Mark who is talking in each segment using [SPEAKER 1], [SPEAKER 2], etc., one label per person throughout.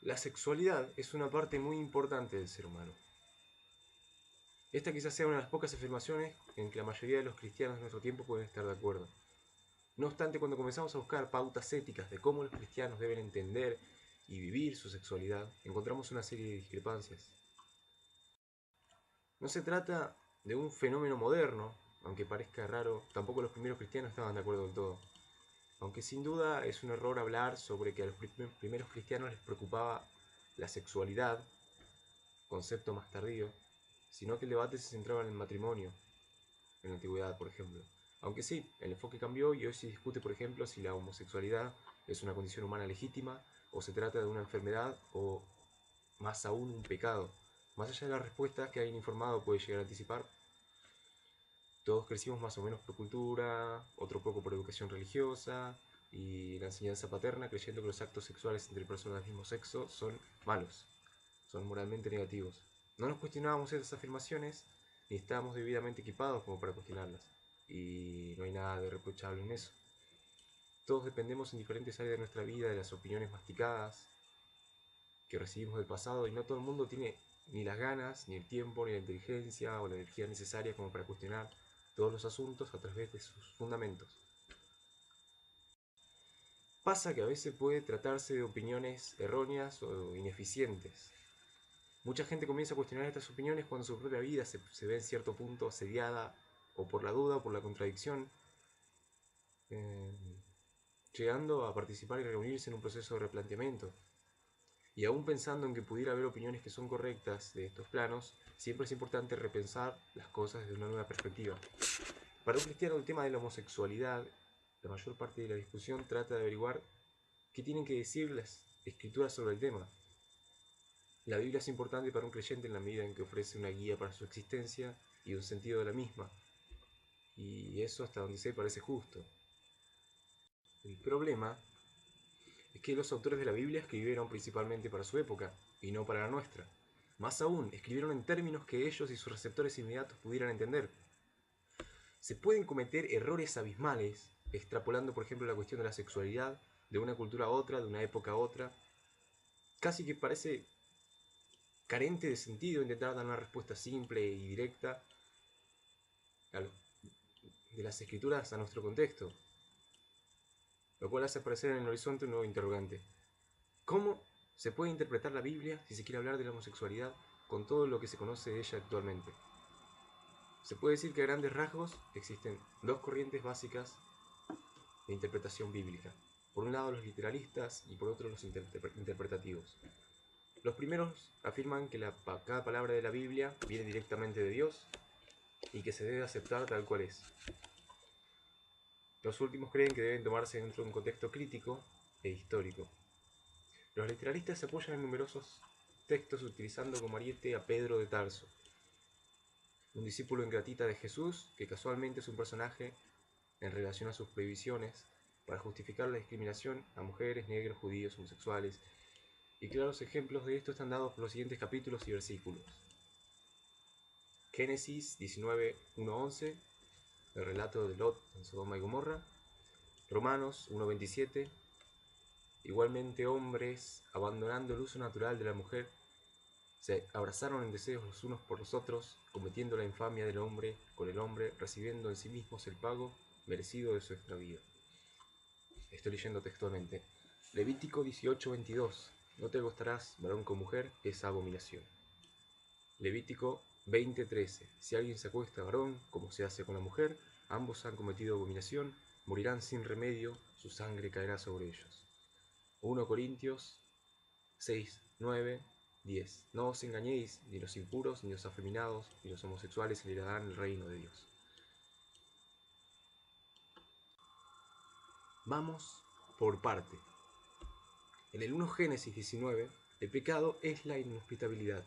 [SPEAKER 1] La sexualidad es una parte muy importante del ser humano. Esta quizás sea una de las pocas afirmaciones en que la mayoría de los cristianos de nuestro tiempo pueden estar de acuerdo. No obstante, cuando comenzamos a buscar pautas éticas de cómo los cristianos deben entender y vivir su sexualidad, encontramos una serie de discrepancias. No se trata de un fenómeno moderno, aunque parezca raro, tampoco los primeros cristianos estaban de acuerdo del todo. Aunque sin duda es un error hablar sobre que a los primeros cristianos les preocupaba la sexualidad, concepto más tardío, sino que el debate se centraba en el matrimonio, en la antigüedad, por ejemplo. Aunque sí, el enfoque cambió y hoy se discute, por ejemplo, si la homosexualidad es una condición humana legítima o se trata de una enfermedad o, más aún, un pecado. Más allá de las respuestas que alguien informado puede llegar a anticipar, todos crecimos más o menos por cultura, otro poco por educación religiosa y la enseñanza paterna, creyendo que los actos sexuales entre personas del mismo sexo son malos, son moralmente negativos. No nos cuestionábamos esas afirmaciones ni estábamos debidamente equipados como para cuestionarlas. Y no hay nada de reprochable en eso. Todos dependemos en diferentes áreas de nuestra vida de las opiniones masticadas que recibimos del pasado y no todo el mundo tiene ni las ganas, ni el tiempo, ni la inteligencia o la energía necesaria como para cuestionar todos los asuntos a través de sus fundamentos. Pasa que a veces puede tratarse de opiniones erróneas o ineficientes. Mucha gente comienza a cuestionar estas opiniones cuando su propia vida se ve en cierto punto asediada o por la duda o por la contradicción, eh, llegando a participar y reunirse en un proceso de replanteamiento. Y aún pensando en que pudiera haber opiniones que son correctas de estos planos, siempre es importante repensar las cosas desde una nueva perspectiva. Para un cristiano el tema de la homosexualidad, la mayor parte de la discusión trata de averiguar qué tienen que decir las escrituras sobre el tema. La Biblia es importante para un creyente en la medida en que ofrece una guía para su existencia y un sentido de la misma, y eso hasta donde sé parece justo. El problema es que los autores de la Biblia escribieron principalmente para su época, y no para la nuestra. Más aún, escribieron en términos que ellos y sus receptores inmediatos pudieran entender. Se pueden cometer errores abismales, extrapolando por ejemplo la cuestión de la sexualidad de una cultura a otra, de una época a otra. Casi que parece carente de sentido intentar dar una respuesta simple y directa de las escrituras a nuestro contexto, lo cual hace aparecer en el horizonte un nuevo interrogante. ¿Cómo se puede interpretar la Biblia si se quiere hablar de la homosexualidad con todo lo que se conoce de ella actualmente? Se puede decir que a grandes rasgos existen dos corrientes básicas de interpretación bíblica. Por un lado los literalistas y por otro los interpretativos. Los primeros afirman que cada palabra de la Biblia viene directamente de Dios y que se debe aceptar tal cual es. Los últimos creen que deben tomarse dentro de un contexto crítico e histórico. Los literalistas se apoyan en numerosos textos utilizando como ariete a Pedro de Tarso, un discípulo ingratita de Jesús que casualmente es un personaje en relación a sus prohibiciones para justificar la discriminación a mujeres, negros, judíos, homosexuales, y claros ejemplos de esto están dados por los siguientes capítulos y versículos. Génesis 19, 1-11, el relato de Lot en Sodoma y Gomorra. Romanos 1:27, igualmente hombres, abandonando el uso natural de la mujer, se abrazaron en deseos los unos por los otros, cometiendo la infamia del hombre con el hombre, recibiendo en sí mismos el pago merecido de su extravío. Estoy leyendo textualmente. Levítico 18:22. No te acostarás varón con mujer, es abominación. Levítico 20:13. Si alguien se acuesta varón, como se hace con la mujer, ambos han cometido abominación, morirán sin remedio, su sangre caerá sobre ellos. 1 Corintios 6, 9, 10. No os engañéis, ni los impuros, ni los afeminados, ni los homosexuales heredarán el reino de Dios. Vamos por parte. En el 1 Génesis 19, el pecado es la inhospitabilidad.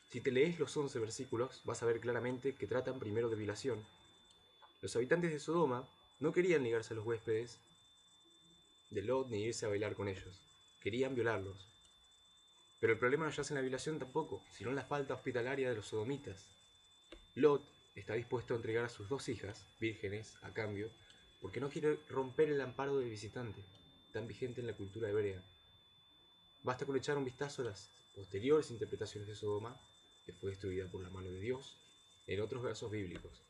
[SPEAKER 1] Si te lees los 11 versículos, vas a ver claramente que tratan primero de violación. Los habitantes de Sodoma no querían ligarse a los huéspedes de Lot ni irse a bailar con ellos. Querían violarlos. Pero el problema no yace en la violación tampoco, sino en la falta hospitalaria de los sodomitas. Lot está dispuesto a entregar a sus dos hijas, vírgenes, a cambio, porque no quiere romper el amparo del visitante, tan vigente en la cultura hebrea. Basta con echar un vistazo a las posteriores interpretaciones de Sodoma, que fue destruida por la mano de Dios, en otros versos bíblicos.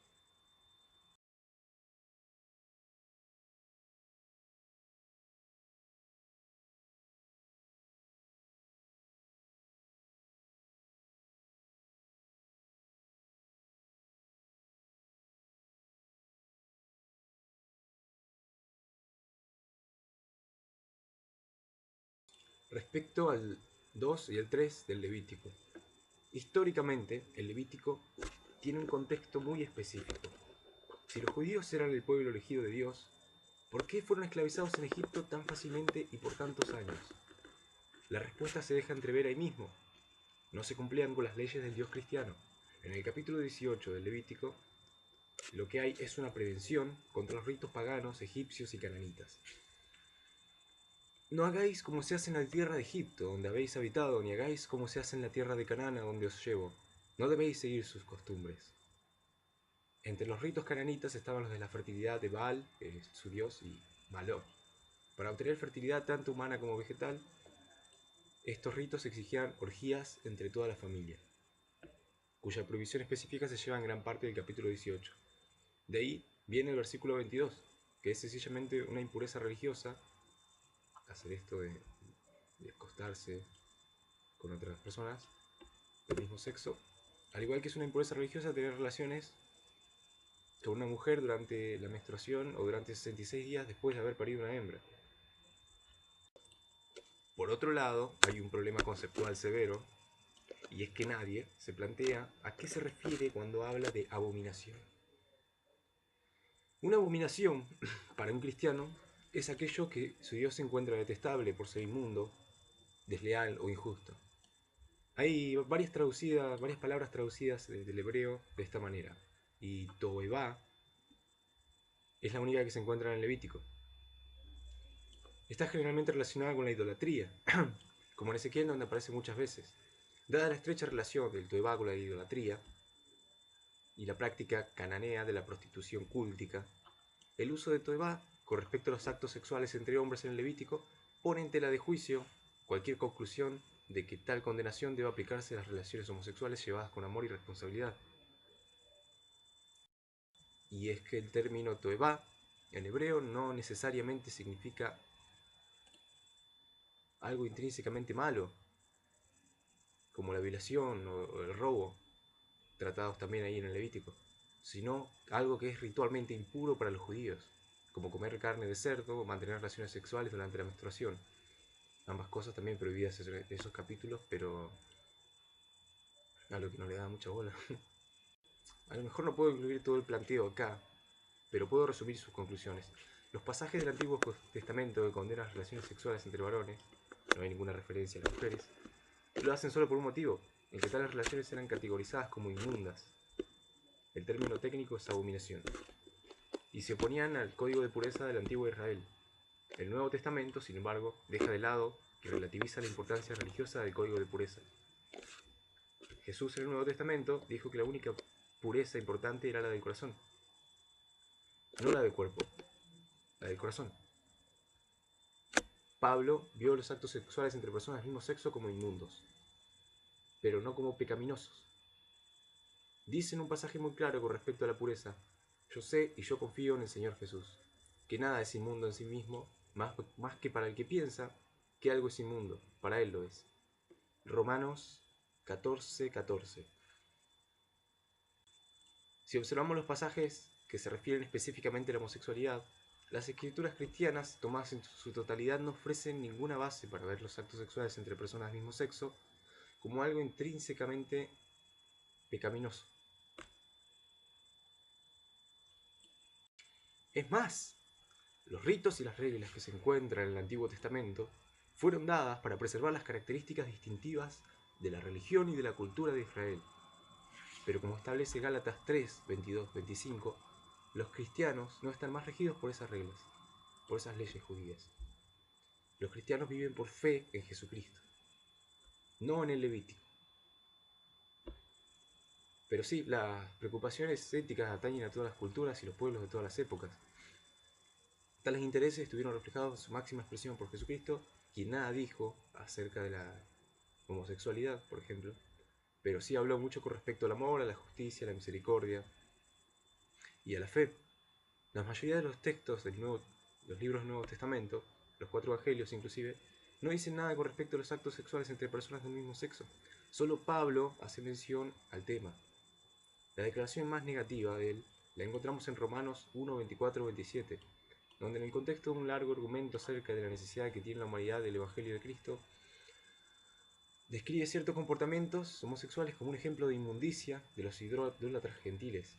[SPEAKER 1] Respecto al 2 y el 3 del Levítico. Históricamente, el Levítico tiene un contexto muy específico. Si los judíos eran el pueblo elegido de Dios, ¿por qué fueron esclavizados en Egipto tan fácilmente y por tantos años? La respuesta se deja entrever ahí mismo. No se cumplían con las leyes del Dios cristiano. En el capítulo 18 del Levítico, lo que hay es una prevención contra los ritos paganos, egipcios y cananitas. No hagáis como se hace en la tierra de Egipto, donde habéis habitado, ni hagáis como se hace en la tierra de Canaán, donde os llevo. No debéis seguir sus costumbres. Entre los ritos cananitas estaban los de la fertilidad de Baal, que es su dios, y Baló. Para obtener fertilidad tanto humana como vegetal, estos ritos exigían orgías entre toda la familia, cuya prohibición específica se lleva en gran parte del capítulo 18. De ahí viene el versículo 22, que es sencillamente una impureza religiosa, hacer esto de acostarse con otras personas del mismo sexo, al igual que es una impureza religiosa tener relaciones con una mujer durante la menstruación o durante 66 días después de haber parido una hembra. Por otro lado, hay un problema conceptual severo, y es que nadie se plantea a qué se refiere cuando habla de abominación. Una abominación, para un cristiano, es aquello que su Dios se encuentra detestable por ser inmundo, desleal o injusto. Hay varias palabras traducidas del hebreo de esta manera. Y Toevá es la única que se encuentra en el Levítico. Está generalmente relacionada con la idolatría, como en Ezequiel, donde aparece muchas veces. Dada la estrecha relación del Toevá con la idolatría y la práctica cananea de la prostitución cúltica, el uso de Toevá con respecto a los actos sexuales entre hombres en el Levítico pone en tela de juicio cualquier conclusión de que tal condenación debe aplicarse a las relaciones homosexuales llevadas con amor y responsabilidad. Y es que el término Toevá en hebreo no necesariamente significa algo intrínsecamente malo, como la violación o el robo, tratados también ahí en el Levítico, sino algo que es ritualmente impuro para los judíos, como comer carne de cerdo o mantener relaciones sexuales durante la menstruación. Ambas cosas también prohibidas en esos capítulos, pero a lo que no le da mucha bola. A lo mejor no puedo incluir todo el planteo acá, pero puedo resumir sus conclusiones. Los pasajes del Antiguo Testamento que condenan las relaciones sexuales entre varones, no hay ninguna referencia a las mujeres, lo hacen solo por un motivo, en que tales relaciones eran categorizadas como inmundas. El término técnico es abominación. Y se oponían al código de pureza del antiguo Israel. El Nuevo Testamento, sin embargo, deja de lado y relativiza la importancia religiosa del código de pureza. Jesús en el Nuevo Testamento dijo que la única pureza importante era la del corazón, no la del cuerpo, la del corazón. Pablo vio los actos sexuales entre personas del mismo sexo como inmundos, pero no como pecaminosos. Dice en un pasaje muy claro con respecto a la pureza: yo sé y yo confío en el Señor Jesús, que nada es inmundo en sí mismo, más que para el que piensa que algo es inmundo, para él lo es. Romanos 14:14. Si observamos los pasajes que se refieren específicamente a la homosexualidad, las escrituras cristianas, tomadas en su totalidad, no ofrecen ninguna base para ver los actos sexuales entre personas del mismo sexo como algo intrínsecamente pecaminoso. Es más, los ritos y las reglas que se encuentran en el Antiguo Testamento fueron dadas para preservar las características distintivas de la religión y de la cultura de Israel. Pero como establece Gálatas 3, 22, 25, los cristianos no están más regidos por esas reglas, por esas leyes judías. Los cristianos viven por fe en Jesucristo, no en el Levítico. Pero sí, las preocupaciones éticas atañen a todas las culturas y los pueblos de todas las épocas. Tales intereses estuvieron reflejados en su máxima expresión por Jesucristo, quien nada dijo acerca de la homosexualidad, por ejemplo, pero sí habló mucho con respecto al amor, a la justicia, a la misericordia y a la fe. La mayoría de los textos los libros del Nuevo Testamento, los 4 evangelios inclusive, no dicen nada con respecto a los actos sexuales entre personas del mismo sexo. Solo Pablo hace mención al tema. La declaración más negativa de él la encontramos en Romanos 1, 24, 27, donde en el contexto de un largo argumento acerca de la necesidad que tiene la humanidad del Evangelio de Cristo, describe ciertos comportamientos homosexuales como un ejemplo de inmundicia de los idólatras gentiles.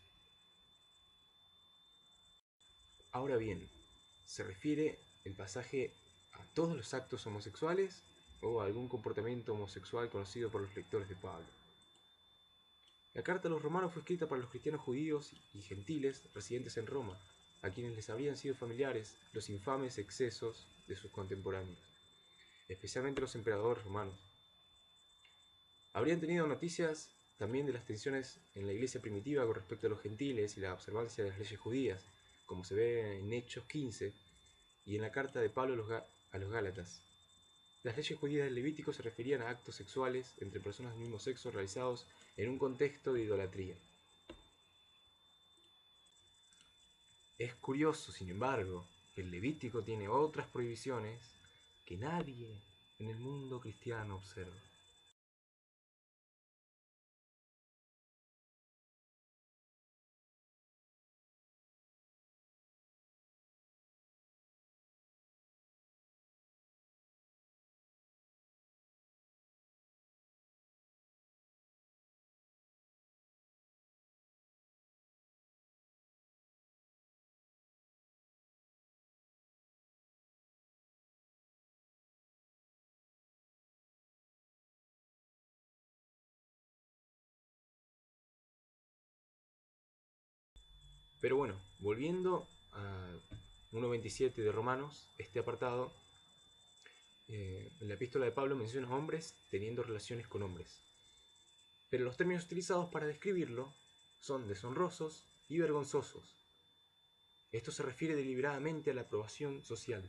[SPEAKER 1] Ahora bien, ¿se refiere el pasaje a todos los actos homosexuales o a algún comportamiento homosexual conocido por los lectores de Pablo? La carta a los romanos fue escrita para los cristianos judíos y gentiles residentes en Roma, a quienes les habrían sido familiares los infames excesos de sus contemporáneos, especialmente los emperadores romanos. Habrían tenido noticias también de las tensiones en la iglesia primitiva con respecto a los gentiles y la observancia de las leyes judías, como se ve en Hechos 15 y en la carta de Pablo a los Gálatas. Las leyes judías del Levítico se referían a actos sexuales entre personas del mismo sexo realizados en un contexto de idolatría. Es curioso, sin embargo, que el Levítico tiene otras prohibiciones que nadie en el mundo cristiano observa. Pero bueno, volviendo a 1.27 de Romanos, este apartado, en la epístola de Pablo menciona hombres teniendo relaciones con hombres. Pero los términos utilizados para describirlo son deshonrosos y vergonzosos. Esto se refiere deliberadamente a la aprobación social.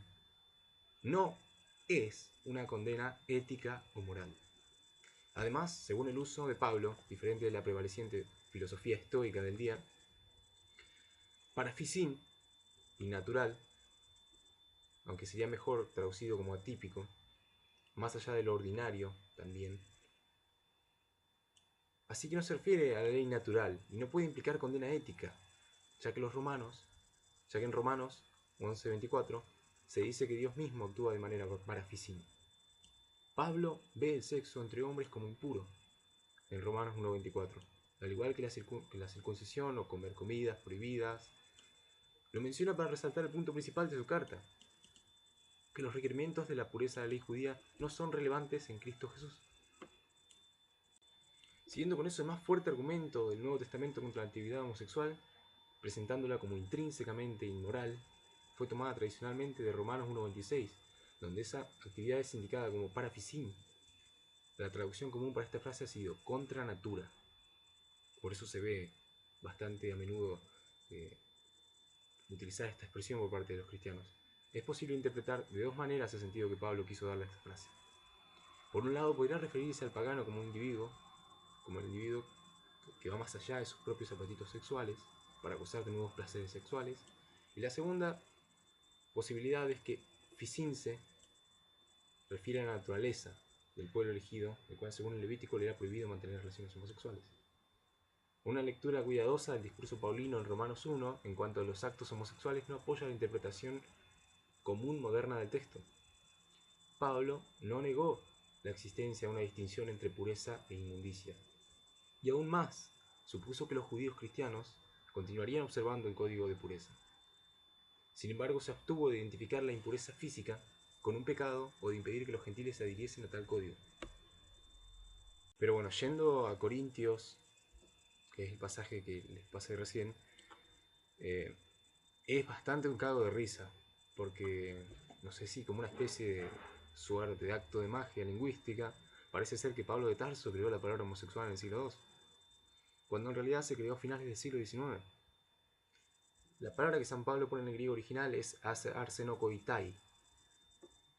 [SPEAKER 1] No es una condena ética o moral. Además, según el uso de Pablo, diferente de la prevaleciente filosofía estoica del día, parafisín y natural, aunque sería mejor traducido como atípico, más allá de lo ordinario también. Así que no se refiere a la ley natural y no puede implicar condena ética, ya que en Romanos 11:24 se dice que Dios mismo actúa de manera parafisín. Pablo ve el sexo entre hombres como impuro, en Romanos 1:24, al igual que la circuncisión o comer comidas prohibidas. Lo menciona para resaltar el punto principal de su carta, que los requerimientos de la pureza de la ley judía no son relevantes en Cristo Jesús. Siguiendo con eso, el más fuerte argumento del Nuevo Testamento contra la actividad homosexual, presentándola como intrínsecamente inmoral, fue tomada tradicionalmente de Romanos 1:26, donde esa actividad es indicada como parafisín. La traducción común para esta frase ha sido contra natura. Por eso se ve bastante a menudo utilizar esta expresión por parte de los cristianos. Es posible interpretar de dos maneras el sentido que Pablo quiso darle a esta frase. Por un lado, podría referirse al pagano como un individuo, como el individuo que va más allá de sus propios apetitos sexuales para gozar de nuevos placeres sexuales. Y la segunda posibilidad es que fisinse refiere a la naturaleza del pueblo elegido, el cual según el Levítico le era prohibido mantener relaciones homosexuales. Una lectura cuidadosa del discurso paulino en Romanos 1 en cuanto a los actos homosexuales no apoya la interpretación común moderna del texto. Pablo no negó la existencia de una distinción entre pureza e inmundicia. Y aún más, supuso que los judíos cristianos continuarían observando el código de pureza. Sin embargo, se abstuvo de identificar la impureza física con un pecado o de impedir que los gentiles se adhiriesen a tal código. Pero bueno, yendo a Corintios, que es el pasaje que les pasé recién, es bastante un cago de risa, porque no sé si como una especie de suerte de acto de magia lingüística, parece ser que Pablo de Tarso creó la palabra homosexual en el siglo II, cuando en realidad se creó a finales del siglo XIX. La palabra que San Pablo pone en el griego original es arsenokoitai,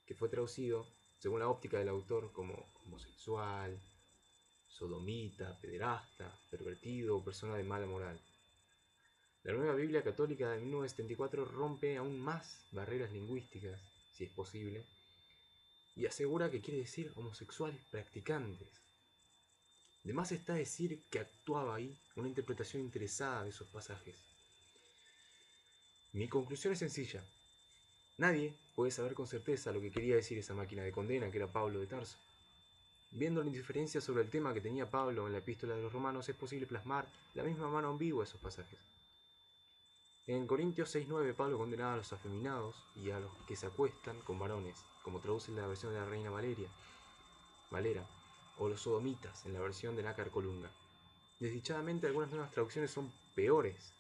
[SPEAKER 1] que fue traducido según la óptica del autor, como homosexual, sodomita, pederasta, pervertido o persona de mala moral. La nueva Biblia católica de 1974 rompe aún más barreras lingüísticas, si es posible, y asegura que quiere decir homosexuales practicantes. De más está decir que actuaba ahí una interpretación interesada de esos pasajes. Mi conclusión es sencilla. Nadie puede saber con certeza lo que quería decir esa máquina de condena que era Pablo de Tarso. Viendo la indiferencia sobre el tema que tenía Pablo en la epístola de los Romanos, es posible plasmar la misma mano ambigua a esos pasajes. En Corintios 6:9 Pablo condenaba a los afeminados y a los que se acuestan con varones, como traduce la versión de la Reina Valera, o los sodomitas en la versión de Nácar Colunga. Desdichadamente algunas nuevas traducciones son peores,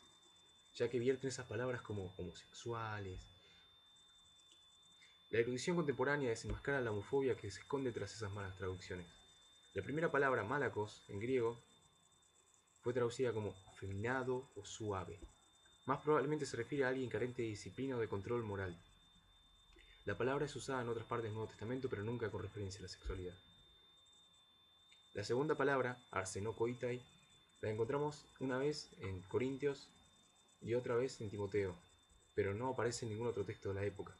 [SPEAKER 1] ya que vierten esas palabras como homosexuales. La erudición contemporánea desenmascara la homofobia que se esconde tras esas malas traducciones. La primera palabra, malakos, en griego, fue traducida como afeminado o suave. Más probablemente se refiere a alguien carente de disciplina o de control moral. La palabra es usada en otras partes del Nuevo Testamento, pero nunca con referencia a la sexualidad. La segunda palabra, arsenokoitai, la encontramos una vez en Corintios y otra vez en Timoteo, pero no aparece en ningún otro texto de la época.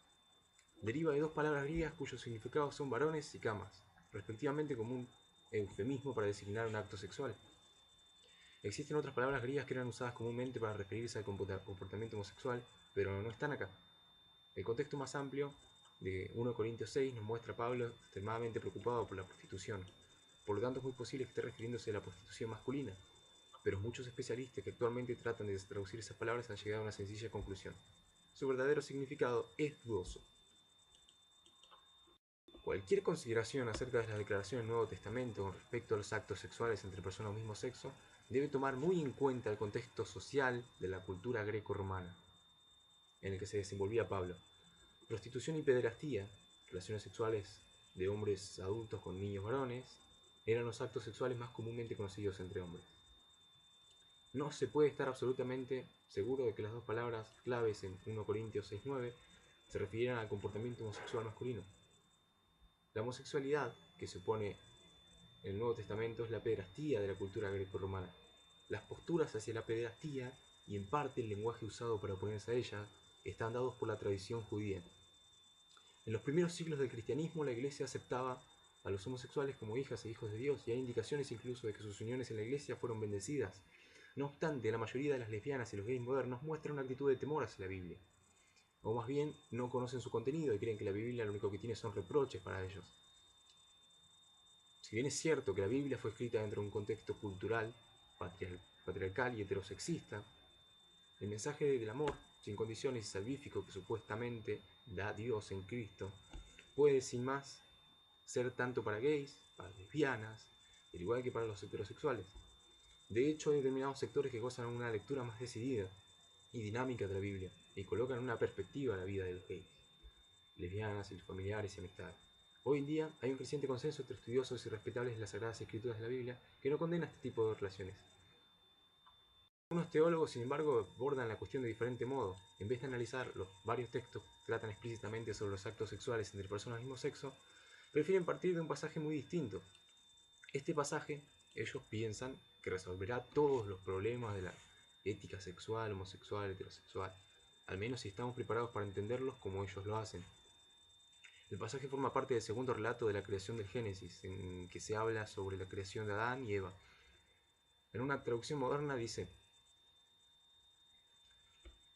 [SPEAKER 1] Deriva de dos palabras griegas cuyos significados son varones y camas, respectivamente como un eufemismo para designar un acto sexual. Existen otras palabras griegas que eran usadas comúnmente para referirse al comportamiento homosexual, pero no están acá. El contexto más amplio de 1 Corintios 6 nos muestra a Pablo extremadamente preocupado por la prostitución. Por lo tanto, es muy posible que esté refiriéndose a la prostitución masculina, pero muchos especialistas que actualmente tratan de traducir esas palabras han llegado a una sencilla conclusión. Su verdadero significado es dudoso. Cualquier consideración acerca de las declaraciones del Nuevo Testamento con respecto a los actos sexuales entre personas del mismo sexo debe tomar muy en cuenta el contexto social de la cultura greco-romana en el que se desenvolvía Pablo. Prostitución y pederastía, relaciones sexuales de hombres adultos con niños varones, eran los actos sexuales más comúnmente conocidos entre hombres. No se puede estar absolutamente seguro de que las dos palabras claves en 1 Corintios 6:9 se refirieran al comportamiento homosexual masculino. La homosexualidad, que se opone en el Nuevo Testamento, es la pederastía de la cultura greco-romana. Las posturas hacia la pederastía, y en parte el lenguaje usado para oponerse a ella, están dados por la tradición judía. En los primeros siglos del cristianismo, la Iglesia aceptaba a los homosexuales como hijas e hijos de Dios, y hay indicaciones incluso de que sus uniones en la Iglesia fueron bendecidas. No obstante, la mayoría de las lesbianas y los gays modernos muestran una actitud de temor hacia la Biblia. O más bien, no conocen su contenido y creen que la Biblia lo único que tiene son reproches para ellos. Si bien es cierto que la Biblia fue escrita dentro de un contexto cultural, patriarcal y heterosexista, el mensaje del amor sin condiciones y salvífico que supuestamente da Dios en Cristo puede sin más ser tanto para gays, para lesbianas, al igual que para los heterosexuales. De hecho, hay determinados sectores que gozan de una lectura más decidida y dinámica de la Biblia y colocan una perspectiva a la vida de los gays, lesbianas, y los familiares y amistades. Hoy en día hay un creciente consenso entre estudiosos y respetables de las Sagradas Escrituras de la Biblia que no condena este tipo de relaciones. Algunos teólogos, sin embargo, abordan la cuestión de diferente modo. En vez de analizar los varios textos que tratan explícitamente sobre los actos sexuales entre personas del mismo sexo, prefieren partir de un pasaje muy distinto. Este pasaje, ellos piensan que resolverá todos los problemas de la ética sexual, homosexual, heterosexual, al menos si estamos preparados para entenderlos como ellos lo hacen. El pasaje forma parte del segundo relato de la creación del Génesis, en que se habla sobre la creación de Adán y Eva. En una traducción moderna dice: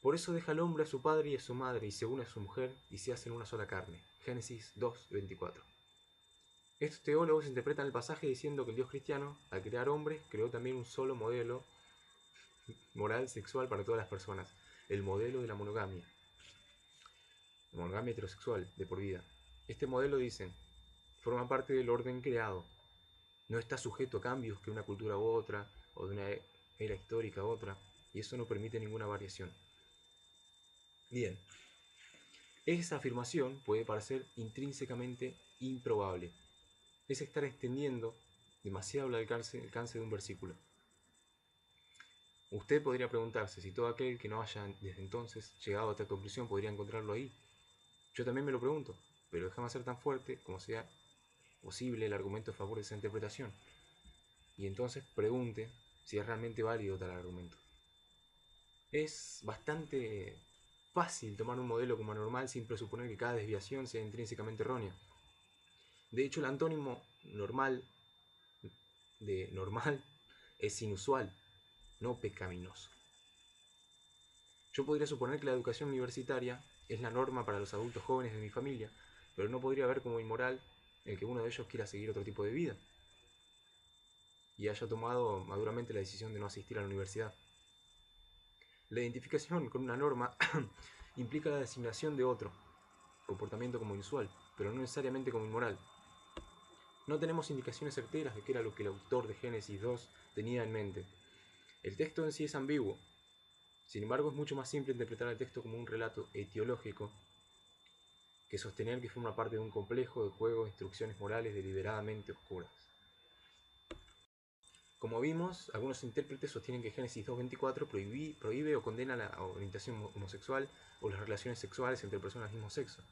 [SPEAKER 1] por eso deja el hombre a su padre y a su madre y se une a su mujer y se hacen una sola carne. Génesis 2:24. Estos teólogos interpretan el pasaje diciendo que el Dios cristiano, al crear hombres, creó también un solo modelo moral sexual para todas las personas, el modelo de la monogamia heterosexual de por vida. Este modelo, dicen, forma parte del orden creado, no está sujeto a cambios que una cultura u otra, o de una era histórica a otra, y eso no permite ninguna variación. Bien, esa afirmación puede parecer intrínsecamente improbable. Es estar extendiendo demasiado el alcance de un versículo. Usted podría preguntarse si todo aquel que no haya desde entonces llegado a esta conclusión podría encontrarlo ahí. Yo también me lo pregunto. pero déjame ser tan fuerte como sea posible el argumento a favor de esa interpretación. Y entonces pregunte si es realmente válido tal argumento. Es bastante fácil tomar un modelo como anormal sin presuponer que cada desviación sea intrínsecamente errónea. De hecho, el antónimo normal de normal es inusual, no pecaminoso. Yo podría suponer que la educación universitaria es la norma para los adultos jóvenes de mi familia, pero no podría ver como inmoral el que uno de ellos quiera seguir otro tipo de vida y haya tomado maduramente la decisión de no asistir a la universidad. La identificación con una norma implica la designación de otro comportamiento como inusual, pero no necesariamente como inmoral. No tenemos indicaciones certeras de qué era lo que el autor de Génesis 2 tenía en mente. El texto en sí es ambiguo. Sin embargo, es mucho más simple interpretar el texto como un relato etiológico que sostener que forma parte de un complejo de juego de instrucciones morales deliberadamente oscuras. Como vimos, algunos intérpretes sostienen que Génesis 2.24 prohíbe o condena la orientación homosexual o las relaciones sexuales entre personas del mismo sexo.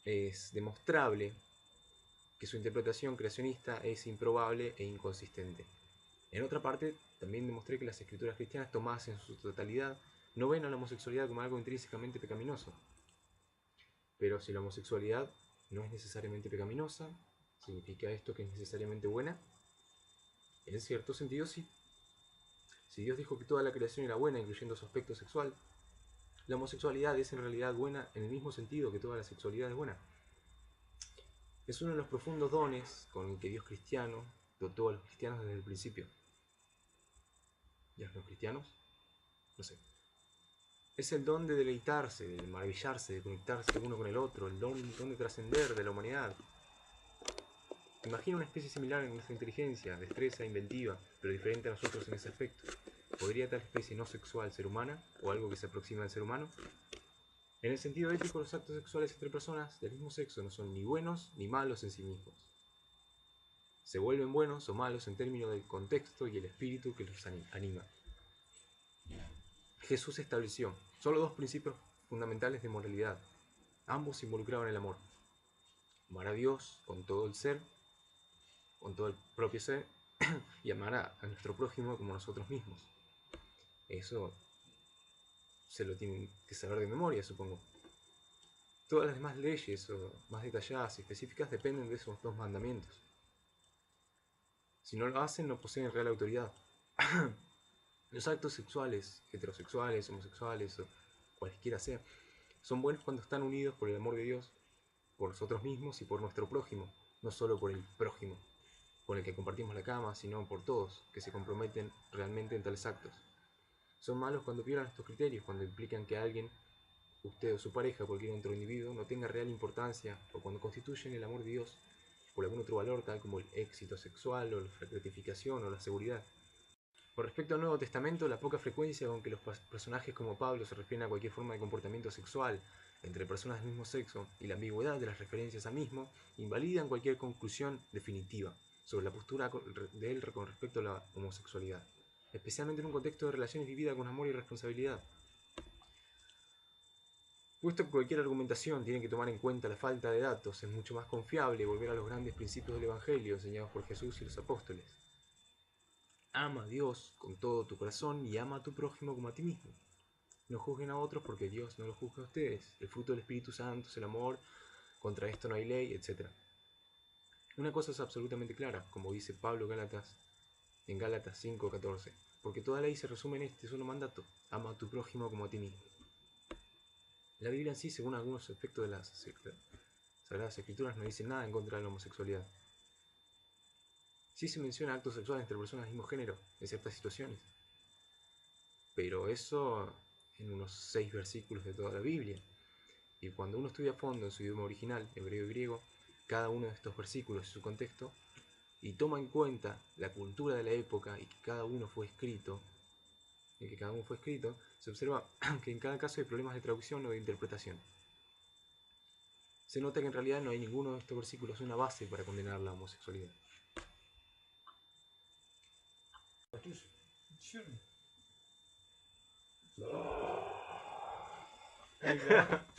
[SPEAKER 1] Es demostrable que su interpretación creacionista es improbable e inconsistente. En otra parte, también demostré que las escrituras cristianas tomadas en su totalidad no ven a la homosexualidad como algo intrínsecamente pecaminoso. Pero si la homosexualidad no es necesariamente pecaminosa, ¿significa esto que es necesariamente buena? En cierto sentido, sí. Si Dios dijo que toda la creación era buena, incluyendo su aspecto sexual, la homosexualidad es en realidad buena en el mismo sentido que toda la sexualidad es buena. Es uno de los profundos dones con el que Dios cristiano dotó a los cristianos desde el principio. ¿Y a los cristianos? No sé. Es el don de deleitarse, de maravillarse, de conectarse uno con el otro, el don de trascender de la humanidad. Imagina una especie similar en nuestra inteligencia, destreza, inventiva, pero diferente a nosotros en ese aspecto. ¿Podría tal especie no sexual ser humana, o algo que se aproxima al ser humano? En el sentido ético, los actos sexuales entre personas del mismo sexo no son ni buenos ni malos en sí mismos. Se vuelven buenos o malos en términos del contexto y el espíritu que los anima. Jesús estableció solo dos principios fundamentales de moralidad. Ambos involucraban el amor. Amar a Dios con todo el ser, con todo el propio ser, y amar a nuestro prójimo como nosotros mismos. Eso se lo tienen que saber de memoria, supongo. Todas las demás leyes, o más detalladas y específicas, dependen de esos dos mandamientos. Si no lo hacen, no poseen real autoridad. Los actos sexuales, heterosexuales, homosexuales o cualesquiera sea, son buenos cuando están unidos por el amor de Dios, por nosotros mismos y por nuestro prójimo, no solo por el prójimo con el que compartimos la cama, sino por todos que se comprometen realmente en tales actos. Son malos cuando violan estos criterios, cuando implican que alguien, usted o su pareja o cualquier otro individuo, no tenga real importancia, o cuando constituyen el amor de Dios por algún otro valor, tal como el éxito sexual o la gratificación o la seguridad. Con respecto al Nuevo Testamento, la poca frecuencia con que los personajes como Pablo se refieren a cualquier forma de comportamiento sexual entre personas del mismo sexo y la ambigüedad de las referencias al mismo invalidan cualquier conclusión definitiva sobre la postura de él con respecto a la homosexualidad, especialmente en un contexto de relaciones vividas con amor y responsabilidad. Puesto que cualquier argumentación tiene que tomar en cuenta la falta de datos, es mucho más confiable volver a los grandes principios del Evangelio enseñados por Jesús y los apóstoles. Ama a Dios con todo tu corazón y ama a tu prójimo como a ti mismo. No juzguen a otros porque Dios no los juzga a ustedes. El fruto del Espíritu Santo es el amor, contra esto no hay ley, etc. Una cosa es absolutamente clara, como dice Pablo en Gálatas 5:14, porque toda ley se resume en este solo mandato: ama a tu prójimo como a ti mismo. La Biblia en sí, según algunos aspectos de las Sagradas Escrituras, no dice nada en contra de la homosexualidad. Sí se menciona actos sexuales entre personas del mismo género, en ciertas situaciones, pero eso en unos 6 versículos de toda la Biblia. Y cuando uno estudia a fondo en su idioma original, hebreo y griego, cada uno de estos versículos y su contexto, y toma en cuenta la cultura de la época y que cada uno fue escrito, se observa que en cada caso hay problemas de traducción o de interpretación. Se nota que en realidad no hay ninguno de estos versículos una base para condenar la homosexualidad.